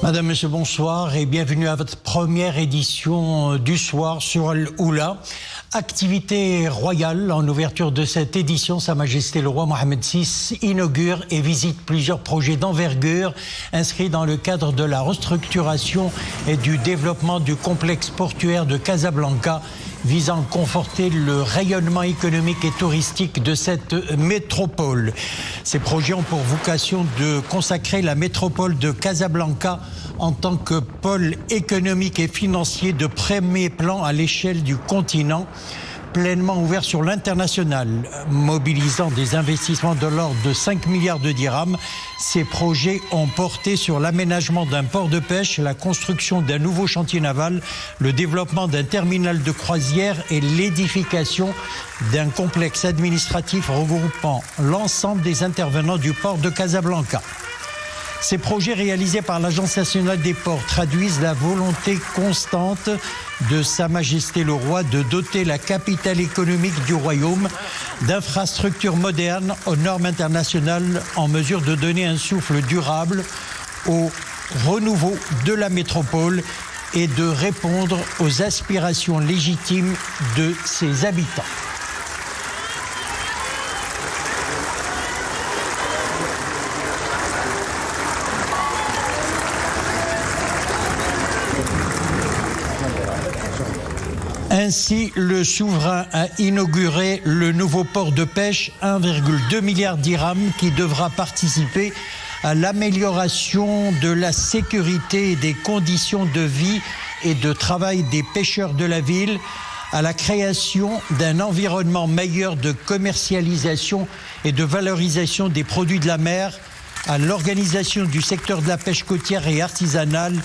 Madame, Monsieur, bonsoir et bienvenue à votre première édition du soir sur Al-Oula. Activité royale en ouverture de cette édition, Sa Majesté le Roi Mohammed VI inaugure et visite plusieurs projets d'envergure inscrits dans le cadre de la restructuration et du développement du complexe portuaire de Casablanca, visant à conforter le rayonnement économique et touristique de cette métropole. Ces projets ont pour vocation de consacrer la métropole de Casablanca en tant que pôle économique et financier de premier plan à l'échelle du continent, pleinement ouvert sur l'international, mobilisant des investissements de l'ordre de 5 milliards de dirhams. Ces projets ont porté sur l'aménagement d'un port de pêche, la construction d'un nouveau chantier naval, le développement d'un terminal de croisière et l'édification d'un complexe administratif regroupant l'ensemble des intervenants du port de Casablanca. Ces projets réalisés par l'Agence nationale des ports traduisent la volonté constante de Sa Majesté le Roi de doter la capitale économique du royaume d'infrastructures modernes aux normes internationales en mesure de donner un souffle durable au renouveau de la métropole et de répondre aux aspirations légitimes de ses habitants. Ainsi, le souverain a inauguré le nouveau port de pêche, 1,2 milliard de dirhams, qui devra participer à l'amélioration de la sécurité et des conditions de vie et de travail des pêcheurs de la ville, à la création d'un environnement meilleur de commercialisation et de valorisation des produits de la mer, à l'organisation du secteur de la pêche côtière et artisanale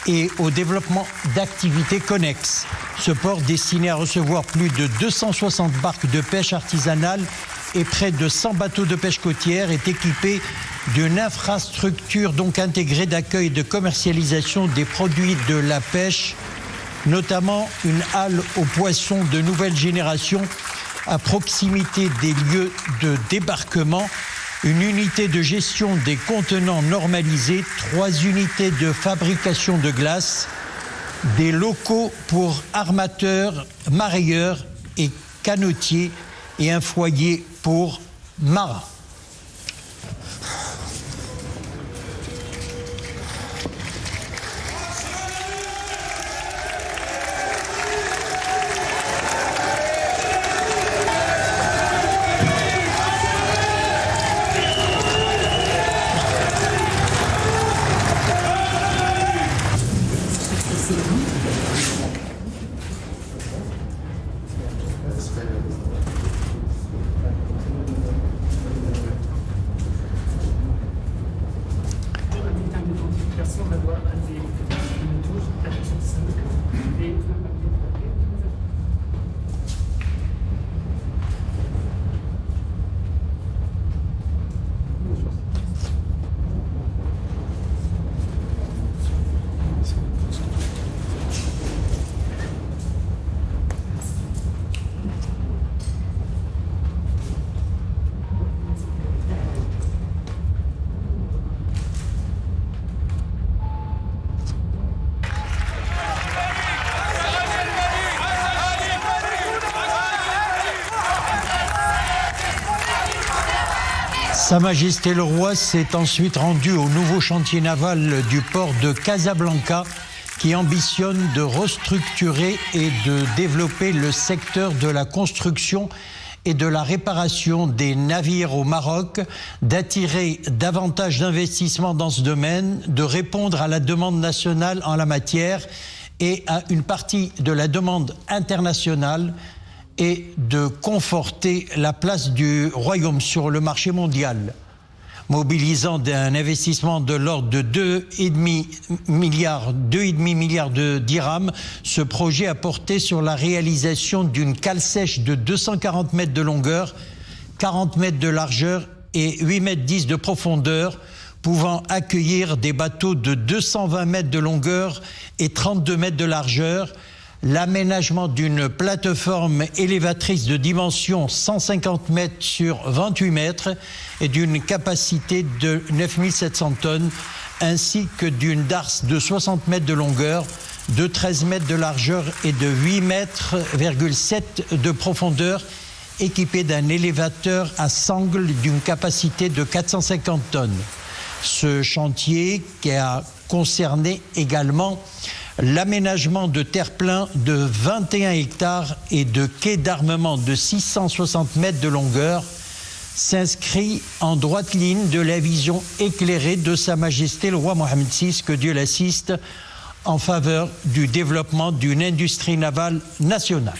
et au développement d'activités connexes. Ce port, destiné à recevoir plus de 260 barques de pêche artisanale et près de 100 bateaux de pêche côtière, est équipé d'une infrastructure donc intégrée d'accueil et de commercialisation des produits de la pêche, notamment une halle aux poissons de nouvelle génération à proximité des lieux de débarquement, une unité de gestion des contenants normalisés, 3 unités de fabrication de glace, des locaux pour armateurs, mareyeurs et canotiers et un foyer pour marins. Sa Majesté le Roi s'est ensuite rendu au nouveau chantier naval du port de Casablanca qui ambitionne de restructurer et de développer le secteur de la construction et de la réparation des navires au Maroc, d'attirer davantage d'investissements dans ce domaine, de répondre à la demande nationale en la matière et à une partie de la demande internationale, et de conforter la place du royaume sur le marché mondial, mobilisant un investissement de l'ordre de 2,5 milliards de dirhams. Ce projet a porté sur la réalisation d'une cale sèche de 240 mètres de longueur, 40 mètres de largeur et 8,10 mètres de profondeur, pouvant accueillir des bateaux de 220 mètres de longueur et 32 mètres de largeur, l'aménagement d'une plateforme élévatrice de dimension 150 mètres sur 28 mètres et d'une capacité de 9700 tonnes, ainsi que d'une darse de 60 mètres de longueur, de 13 mètres de largeur et de 8,7 mètres de profondeur, équipée d'un élévateur à sangle d'une capacité de 450 tonnes. Ce chantier qui a concerné également l'aménagement de terre-plein de 21 hectares et de quais d'armement de 660 mètres de longueur s'inscrit en droite ligne de la vision éclairée de Sa Majesté le roi Mohammed VI, que Dieu l'assiste, en faveur du développement d'une industrie navale nationale.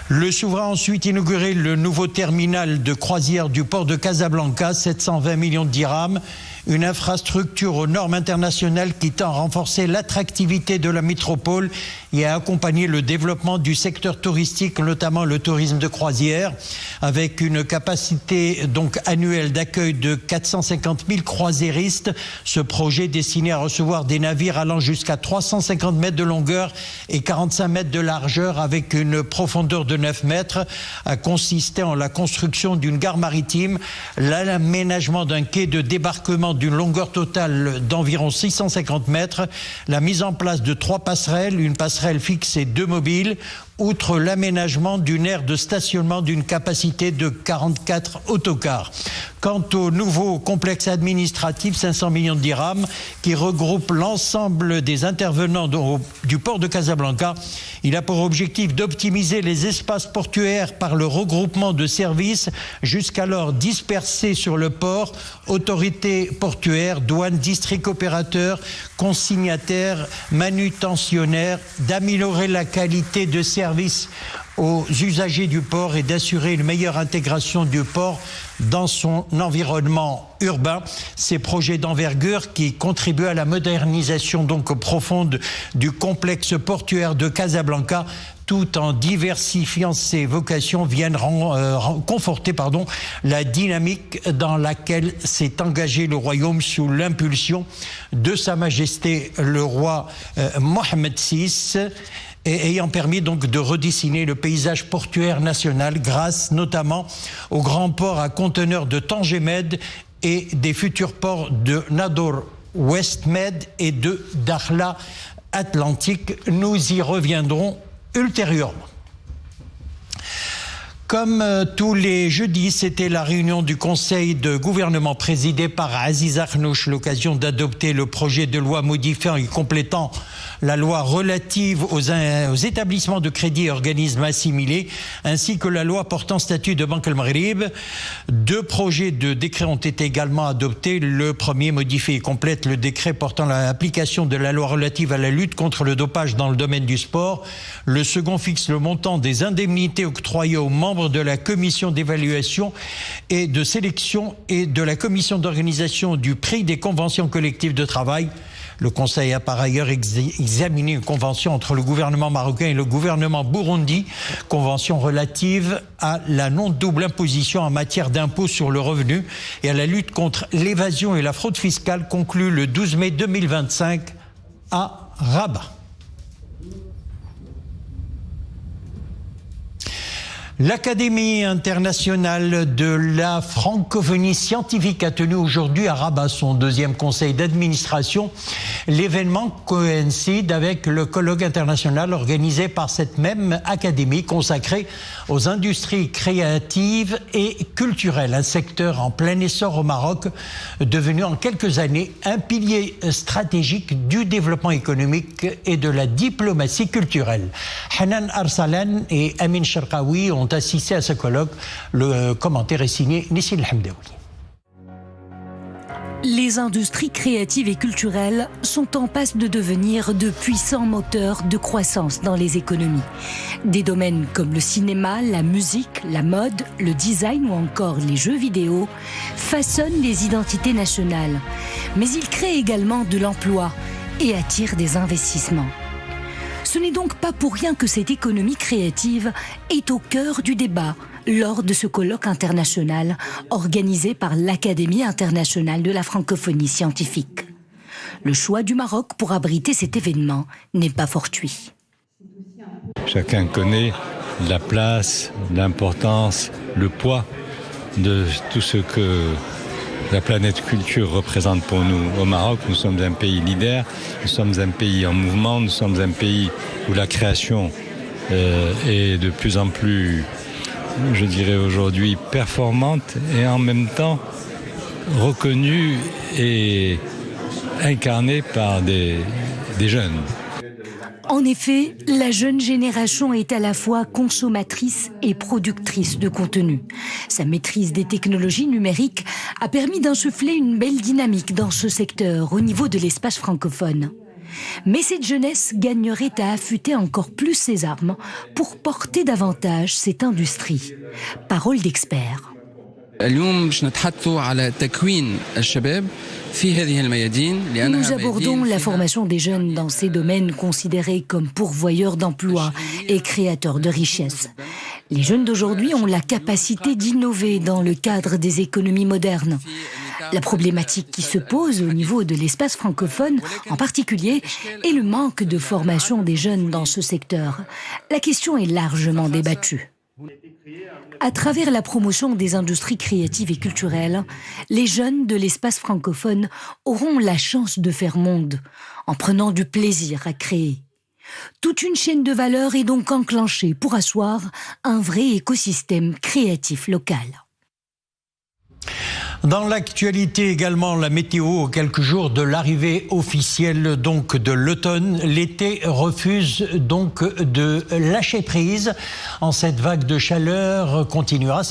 Le souverain a ensuite inauguré le nouveau terminal de croisière du port de Casablanca, 720 millions de dirhams, une infrastructure aux normes internationales qui tend à renforcer l'attractivité de la métropole et à accompagner le développement du secteur touristique, notamment le tourisme de croisière, avec une capacité donc annuelle d'accueil de 450 000 croisiéristes. Ce projet destiné à recevoir des navires allant jusqu'à 350 mètres de longueur et 45 mètres de largeur avec une profondeur de 9 mètres a consisté en la construction d'une gare maritime, l'aménagement d'un quai de débarquement d'une longueur totale d'environ 650 mètres, la mise en place de 3 passerelles, une passerelle fixe et 2 mobiles, outre l'aménagement d'une aire de stationnement d'une capacité de 44 autocars. Quant au nouveau complexe administratif, 500 millions de dirhams, qui regroupe l'ensemble des intervenants du port de Casablanca, il a pour objectif d'optimiser les espaces portuaires par le regroupement de services jusqu'alors dispersés sur le port, autorités portuaires, douanes, districts opérateurs, consignataires, manutentionnaires, d'améliorer la qualité de service aux usagers du port et d'assurer une meilleure intégration du port dans son environnement urbain. Ces projets d'envergure qui contribuent à la modernisation donc profonde du complexe portuaire de Casablanca, tout en diversifiant ses vocations, viennent conforter la dynamique dans laquelle s'est engagé le royaume sous l'impulsion de Sa Majesté le roi Mohammed VI, et ayant permis donc de redessiner le paysage portuaire national grâce notamment aux grands ports à conteneurs de Tanger Med et des futurs ports de Nador West Med et de Dakhla Atlantique. Nous y reviendrons ultérieurement. Comme tous les jeudis, c'était la réunion du Conseil de gouvernement présidé par Aziz Akhnouch, l'occasion d'adopter le projet de loi modifiant et complétant la loi relative aux établissements de crédit et organismes assimilés, ainsi que la loi portant statut de Banque El Maghrib. 2 projets de décret ont été également adoptés. Le premier modifie et complète le décret portant l'application de la loi relative à la lutte contre le dopage dans le domaine du sport. Le second fixe le montant des indemnités octroyées aux membres de la commission d'évaluation et de sélection et de la commission d'organisation du prix des conventions collectives de travail. Le Conseil a par ailleurs examiné une convention entre le gouvernement marocain et le gouvernement burundi, convention relative à la non-double imposition en matière d'impôt sur le revenu et à la lutte contre l'évasion et la fraude fiscale, conclue le 12 mai 2025 à Rabat. L'Académie internationale de la francophonie scientifique a tenu aujourd'hui à Rabat son 2e conseil d'administration. L'événement coïncide avec le colloque international organisé par cette même académie consacré aux industries créatives et culturelles, un secteur en plein essor au Maroc, devenu en quelques années un pilier stratégique du développement économique et de la diplomatie culturelle. Hanan Arsalan et Amin Cherkaoui ont assisté à ce colloque. Le commentaire est signé Nissim El-Hamdaoui. Les industries créatives et culturelles sont en passe de devenir de puissants moteurs de croissance dans les économies. Des domaines comme le cinéma, la musique, la mode, le design ou encore les jeux vidéo façonnent les identités nationales. Mais ils créent également de l'emploi et attirent des investissements. Ce n'est donc pas pour rien que cette économie créative est au cœur du débat lors de ce colloque international organisé par l'Académie internationale de la francophonie scientifique. Le choix du Maroc pour abriter cet événement n'est pas fortuit. Chacun connaît la place, l'importance, le poids de tout ce que la planète culture représente pour nous au Maroc. Nous sommes un pays leader, nous sommes un pays en mouvement, nous sommes un pays où la création est de plus en plus, je dirais aujourd'hui, performante et en même temps reconnue et incarnée par des jeunes. En effet, la jeune génération est à la fois consommatrice et productrice de contenu. Sa maîtrise des technologies numériques a permis d'insuffler une belle dynamique dans ce secteur au niveau de l'espace francophone. Mais cette jeunesse gagnerait à affûter encore plus ses armes pour porter davantage cette industrie. Parole d'expert. Nous abordons la formation des jeunes dans ces domaines considérés comme pourvoyeurs d'emplois et créateurs de richesses. Les jeunes d'aujourd'hui ont la capacité d'innover dans le cadre des économies modernes. La problématique qui se pose au niveau de l'espace francophone, en particulier, est le manque de formation des jeunes dans ce secteur. La question est largement débattue. À travers la promotion des industries créatives et culturelles, les jeunes de l'espace francophone auront la chance de faire monde, en prenant du plaisir à créer. Toute une chaîne de valeur est donc enclenchée pour asseoir un vrai écosystème créatif local. Dans l'actualité également, la météo, quelques jours de l'arrivée officielle donc de l'automne. L'été refuse donc de lâcher prise. Cette vague de chaleur continuera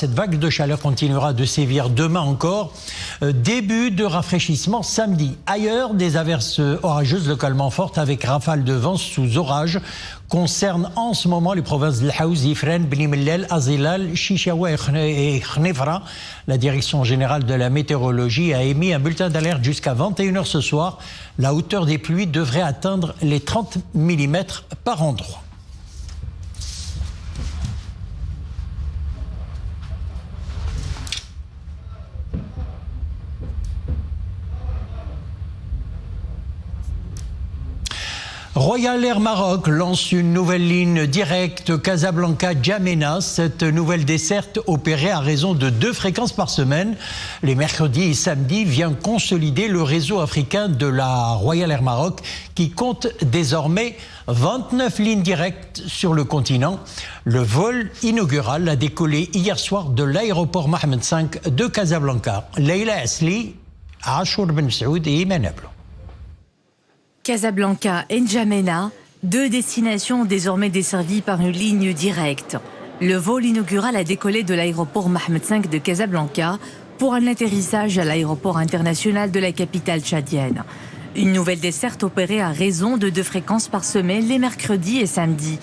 de sévir demain encore. Début de rafraîchissement samedi. Ailleurs, des averses orageuses localement fortes avec rafales de vent sous orage concernent en ce moment les provinces de l'Haouz, Ifrane, Beni Mellel, Azilal, Chichaoua et Khnefra. La direction générale de la météorologie a émis un bulletin d'alerte jusqu'à 21h ce soir. La hauteur des pluies devrait atteindre les 30 mm par endroit. Royal Air Maroc lance une nouvelle ligne directe Casablanca-Djamena. Cette nouvelle desserte opérée à raison de 2 fréquences par semaine, les mercredis et samedis, vient consolider le réseau africain de la Royal Air Maroc qui compte désormais 29 lignes directes sur le continent. Le vol inaugural a décollé hier soir de l'aéroport Mohamed V de Casablanca. Leila Asli, Achour Ben Saoud et Iman Ablo. Casablanca et N'Djamena, 2 destinations désormais desservies par une ligne directe. Le vol inaugural a décollé de l'aéroport Mohamed V de Casablanca pour un atterrissage à l'aéroport international de la capitale tchadienne. Une nouvelle desserte opérée à raison de 2 fréquences par semaine les mercredis et samedis.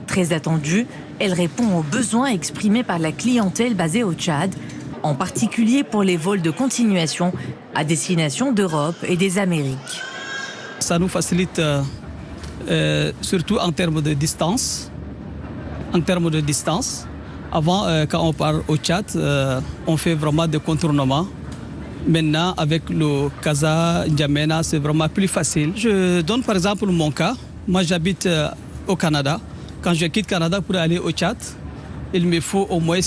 Très attendue, elle répond aux besoins exprimés par la clientèle basée au Tchad, en particulier pour les vols de continuation à destination d'Europe et des Amériques. Ça nous facilite surtout en termes de distance. Avant, quand on part au Tchad, on fait vraiment des contournements. Maintenant, avec le Casa, N'Djamena, c'est vraiment plus facile. Je donne par exemple mon cas. Moi, j'habite au Canada. Quand je quitte le Canada pour aller au Tchad, il me faut au moins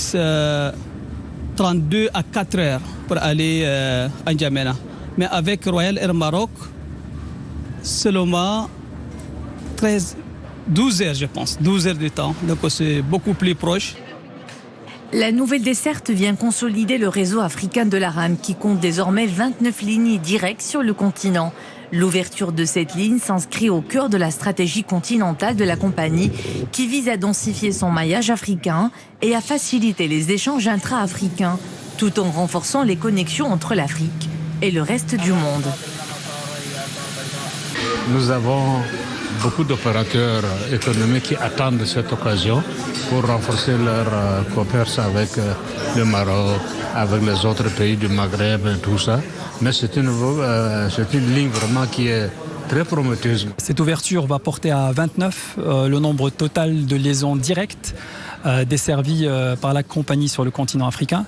32 à 4 heures pour aller à N'Djamena. Mais avec Royal Air Maroc, seulement 12 heures, je pense, 12 heures de temps. Donc c'est beaucoup plus proche. La nouvelle desserte vient consolider le réseau africain de la RAM qui compte désormais 29 lignes directes sur le continent. L'ouverture de cette ligne s'inscrit au cœur de la stratégie continentale de la compagnie qui vise à densifier son maillage africain et à faciliter les échanges intra-africains tout en renforçant les connexions entre l'Afrique et le reste du monde. Nous avons beaucoup d'opérateurs économiques qui attendent cette occasion pour renforcer leur coopération avec le Maroc, avec les autres pays du Maghreb et tout ça. Mais c'est une ligne vraiment qui est très prometteuse. Cette ouverture va porter à 29 le nombre total de liaisons directes desservies par la compagnie sur le continent africain,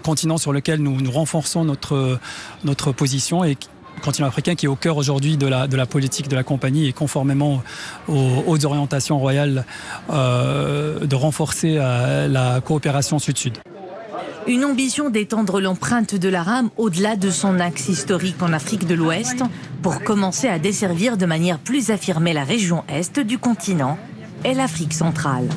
continent sur lequel nous renforçons notre position et continent africain qui est au cœur aujourd'hui de la politique de la compagnie et conformément aux orientations royales de renforcer la coopération sud-sud. Une ambition d'étendre l'empreinte de la rame au-delà de son axe historique en Afrique de l'Ouest pour commencer à desservir de manière plus affirmée la région Est du continent et l'Afrique centrale.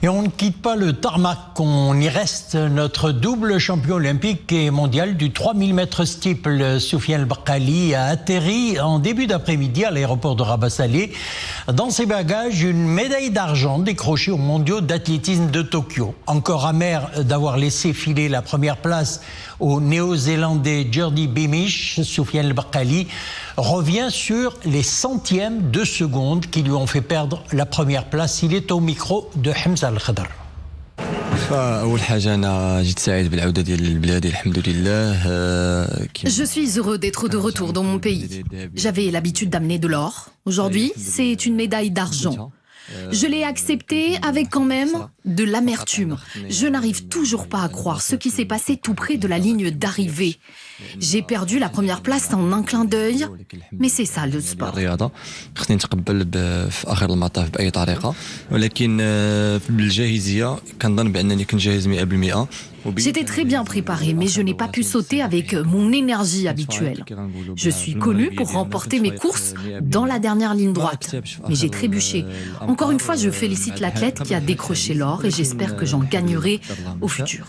Et on ne quitte pas le tarmac, on y reste. Notre double champion olympique et mondial du 3000 mètres steeple, Soufiane El Bakkali, a atterri en début d'après-midi à l'aéroport de Rabat-Salé. Dans ses bagages, une médaille d'argent décrochée aux mondiaux d'athlétisme de Tokyo. Encore amer d'avoir laissé filer la première place au néo-zélandais Jordi Beamish, Soufiane El Bakkali revient sur les centièmes de seconde qui lui ont fait perdre la première place. Il est au micro de Hamza Al-Khadr. Je suis heureux d'être de retour dans mon pays. J'avais l'habitude d'amener de l'or. Aujourd'hui, c'est une médaille d'argent. Je l'ai accepté avec quand même de l'amertume. Je n'arrive toujours pas à croire ce qui s'est passé tout près de la ligne d'arrivée. J'ai perdu la première place en un clin d'œil, mais c'est ça le sport. J'étais très bien préparé, mais je n'ai pas pu sauter avec mon énergie habituelle. Je suis connu pour remporter mes courses dans la dernière ligne droite, mais j'ai trébuché. Encore une fois, je félicite l'athlète qui a décroché l'or et j'espère que j'en gagnerai au futur.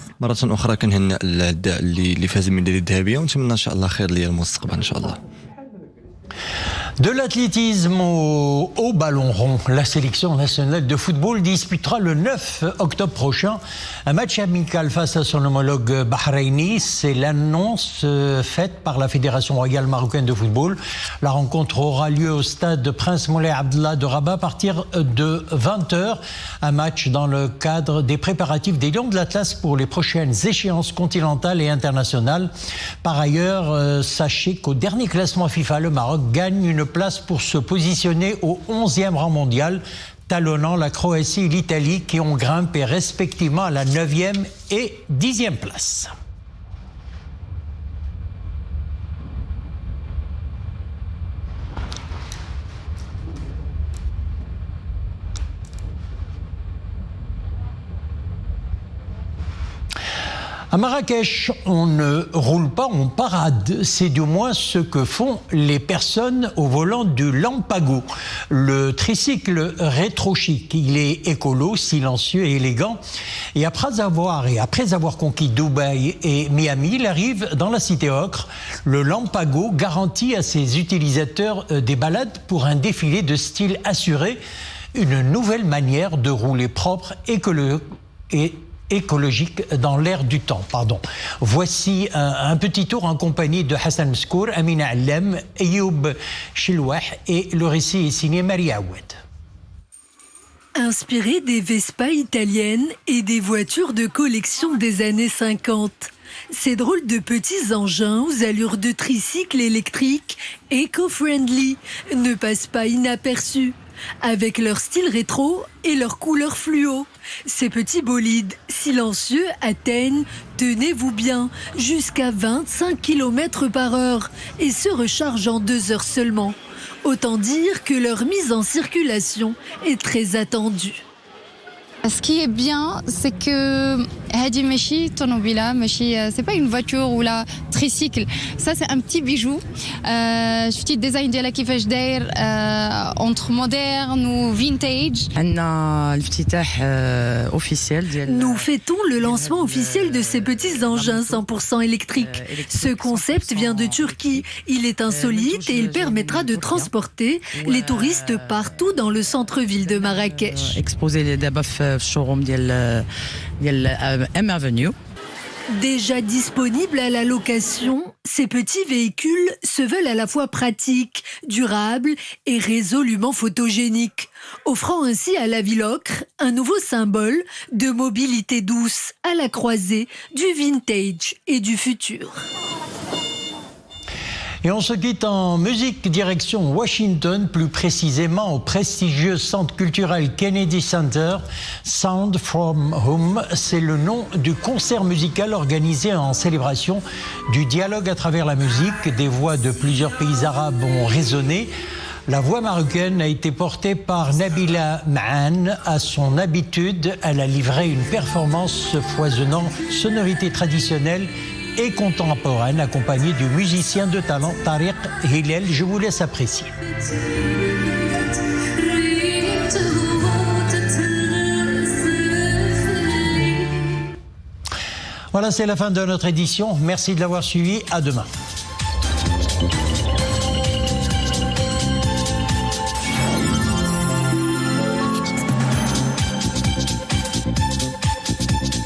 De l'athlétisme au ballon rond, la sélection nationale de football disputera le 9 octobre prochain un match amical face à son homologue bahreïni. C'est l'annonce faite par la Fédération royale marocaine de football. La rencontre aura lieu au stade Prince Moulay Abdallah de Rabat à partir de 20h. Un match dans le cadre des préparatifs des Lions de l'Atlas pour les prochaines échéances continentales et internationales. Par ailleurs, sachez qu'au dernier classement FIFA, le Maroc gagne une place pour se positionner au 11e rang mondial, talonnant la Croatie et l'Italie qui ont grimpé respectivement à la 9e et 10e place. À Marrakech, on ne roule pas, on parade. C'est du moins ce que font les personnes au volant du Lampago. Le tricycle rétro-chic, il est écolo, silencieux et élégant. Et après avoir conquis Dubaï et Miami, il arrive dans la cité ocre. Le Lampago garantit à ses utilisateurs des balades pour un défilé de style assuré, une nouvelle manière de rouler propre et écologique dans l'air du temps. Voici un petit tour en compagnie de Hassan Mskour, Amina Allem, Ayoub Chilouah et le récit est signé Maria Aoued. Inspiré des Vespa italiennes et des voitures de collection des années 50. Ces drôles de petits engins aux allures de tricycle électrique éco-friendly ne passent pas inaperçus. Avec leur style rétro et leur couleur fluo. Ces petits bolides silencieux atteignent, tenez-vous bien, jusqu'à 25 km/h et se rechargent en 2 heures seulement. Autant dire que leur mise en circulation est très attendue. Ce qui est bien, c'est que Hadi Meshi, Tonobila, Meshi, c'est pas une voiture ou la tricycle. Ça, c'est un petit bijou. Je fais design de la kifage d'air entre moderne ou vintage. Nous fêtons le lancement officiel de ces petits engins 100% électriques. Ce concept vient de Turquie. Il est insolite et il permettra de transporter les touristes partout dans le centre-ville de Marrakech. Déjà disponibles à la location, ces petits véhicules se veulent à la fois pratiques, durables et résolument photogéniques, offrant ainsi à la ville ocre un nouveau symbole de mobilité douce à la croisée du vintage et du futur. Et on se quitte en musique direction Washington, plus précisément au prestigieux centre culturel Kennedy Center. Sound from Home, c'est le nom du concert musical organisé en célébration du dialogue à travers la musique. Des voix de plusieurs pays arabes ont résonné. La voix marocaine a été portée par Nabila Ma'an. À son habitude, elle a livré une performance foisonnant sonorités traditionnelles et contemporaines, accompagnée du musicien de talent Tariq Hillel. Je vous laisse apprécier. Voilà, c'est la fin de notre édition. Merci de l'avoir suivi. À demain.